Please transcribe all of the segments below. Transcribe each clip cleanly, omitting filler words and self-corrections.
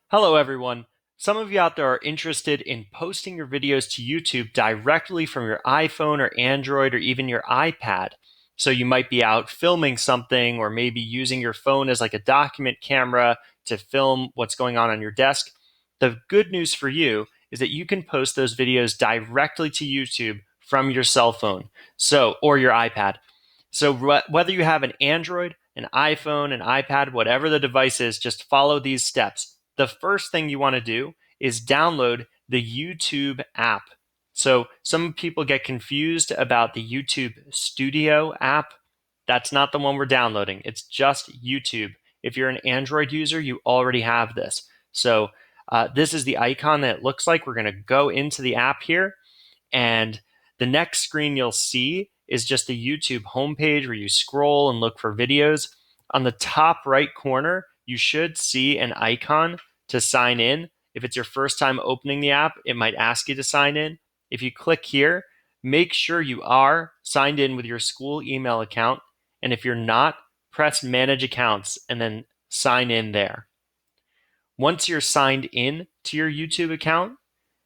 Hello, everyone. Some of you out there are interested in posting your videos to YouTube directly from your iPhone or Android or even your iPad. So you might be out filming something or maybe using your phone as like a document camera to film what's going on your desk. The good news for you is that you can post those videos directly to YouTube from your cell phone or your iPad. So whether you have an Android, an iPhone, an iPad, whatever the device is, just follow these steps. The first thing you want to do is download the YouTube app. So some people get confused about the YouTube Studio app. That's not the one we're downloading. It's just YouTube. If you're an Android user, you already have this. So this is the icon that it looks like. We're going to go into the app here, and the next screen you'll see is just the YouTube homepage where you scroll and look for videos. On the top right corner, you should see an icon to sign in. If it's your first time opening the app, it might ask you to sign in. If you click here, make sure you are signed in with your school email account. And if you're not, press Manage Accounts and then sign in there. Once you're signed in to your YouTube account,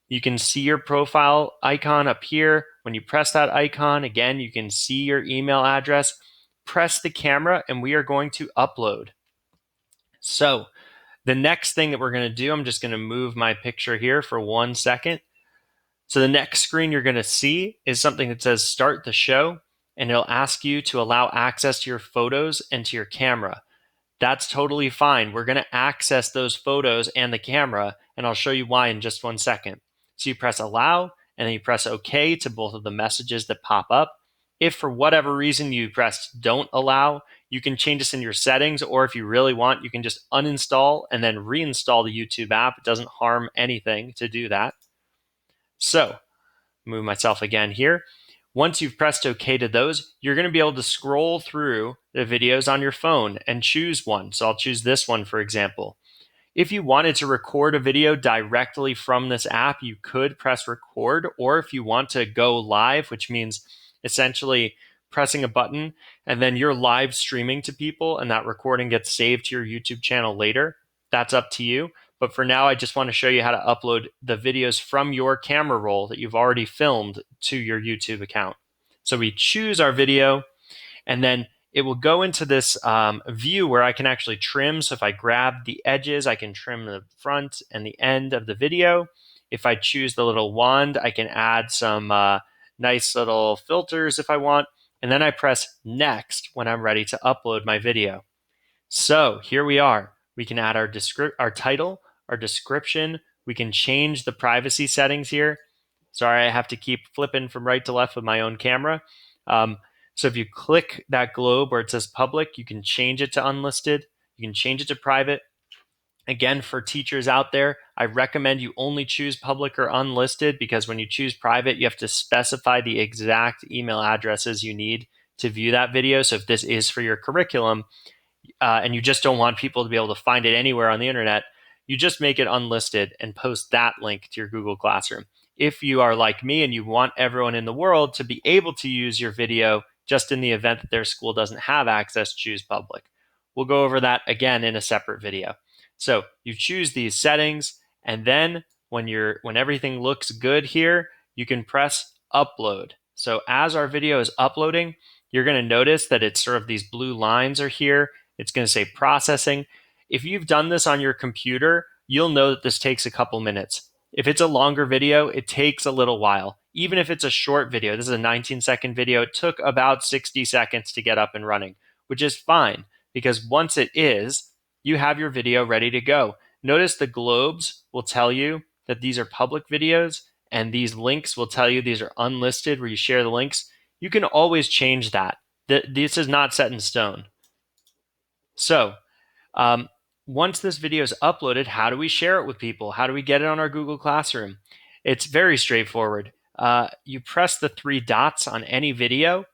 you can see your profile icon up here. When you press that icon, again, you can see your email address. Press the camera and we are going to upload. So the next thing that we're going to do, I'm just going to move my picture here for 1 second. So the next screen you're going to see is something that says Start the Show, and it'll ask you to allow access to your photos and to your camera. That's totally fine. We're going to access those photos and the camera, and I'll show you why in just 1 second. So you press allow, and then you press OK to both of the messages that pop up. If for whatever reason you press don't allow, you can change this in your settings, or if you really want, you can just uninstall and then reinstall the YouTube app. It doesn't harm anything to do that. So, move myself again here. Once you've pressed OK to those, you're going to be able to scroll through the videos on your phone and choose one. So I'll choose this one, for example. If you wanted to record a video directly from this app, you could press record, or if you want to go live, which means essentially pressing a button and then you're live streaming to people and that recording gets saved to your YouTube channel later, that's up to you. But for now, I just want to show you how to upload the videos from your camera roll that you've already filmed to your YouTube account. So we choose our video, and then it will go into this view where I can actually trim. So if I grab the edges, I can trim the front and the end of the video. If I choose the little wand, I can add some nice little filters if I want. And then I press next when I'm ready to upload my video. So here we are. We can add our title, our description. We can change the privacy settings here. Sorry, I have to keep flipping from right to left with my own camera. So if you click that globe where it says public, you can change it to unlisted. You can change it to private. Again, for teachers out there, I recommend you only choose public or unlisted, because when you choose private, you have to specify the exact email addresses you need to view that video. So if this is for your curriculum, and you just don't want people to be able to find it anywhere on the internet, you just make it unlisted and post that link to your Google Classroom. If you are like me and you want everyone in the world to be able to use your video just in the event that their school doesn't have access, choose public. We'll go over that again in a separate video. So you choose these settings, and then when everything looks good here, you can press upload. So as our video is uploading, you're going to notice that it's sort of these blue lines are here. It's going to say processing. If you've done this on your computer, you'll know that this takes a couple minutes. If it's a longer video, it takes a little while. Even if it's a short video, this is a 19-second video, it took about 60 seconds to get up and running, which is fine, because once it is, you have your video ready to go. Notice the globes will tell you that these are public videos, and these links will tell you these are unlisted, where you share the links. You can always change that. This is not set in stone. So once this video is uploaded, how do we share it with people? How do we get it on our Google Classroom? It's very straightforward. You press the three dots on any video.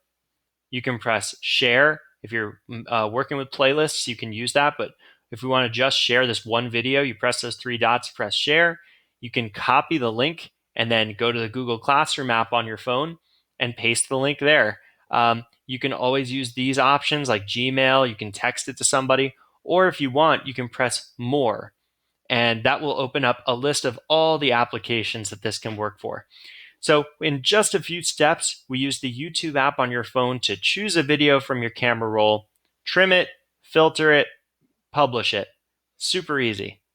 You can press share. If you're working with playlists, you can use that. But if we want to just share this one video, you press those three dots, press share. You can copy the link and then go to the Google Classroom app on your phone and paste the link there. You can always use these options like Gmail. You can text it to somebody. Or if you want, you can press more. and that will open up a list of all the applications that this can work for. So in just a few steps, we use the YouTube app on your phone to choose a video from your camera roll, trim it, filter it, publish it. Super easy.